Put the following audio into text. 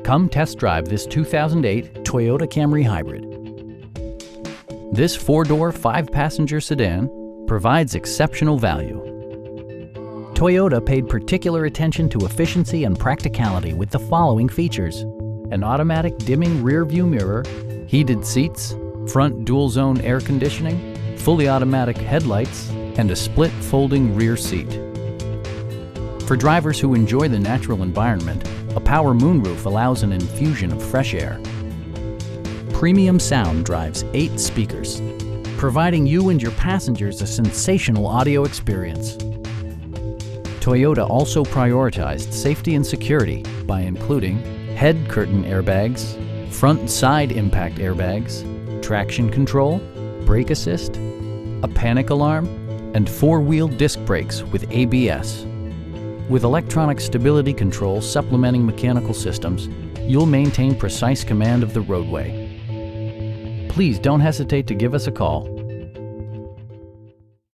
Come test drive this 2008 Toyota Camry Hybrid. This 4-door, 5-passenger sedan provides exceptional value. Toyota paid particular attention to efficiency and practicality with the following features: an automatic dimming rear-view mirror, heated seats, front dual-zone air conditioning, fully automatic headlights, and a split folding rear seat. For drivers who enjoy the natural environment, a power moonroof allows an infusion of fresh air. Premium sound drives 8 speakers, providing you and your passengers a sensational audio experience. Toyota also prioritized safety and security by including head curtain airbags, front and side impact airbags, traction control, brake assist, a panic alarm, and 4-wheel disc brakes with ABS. With electronic stability control supplementing mechanical systems, you'll maintain precise command of the roadway. Please don't hesitate to give us a call.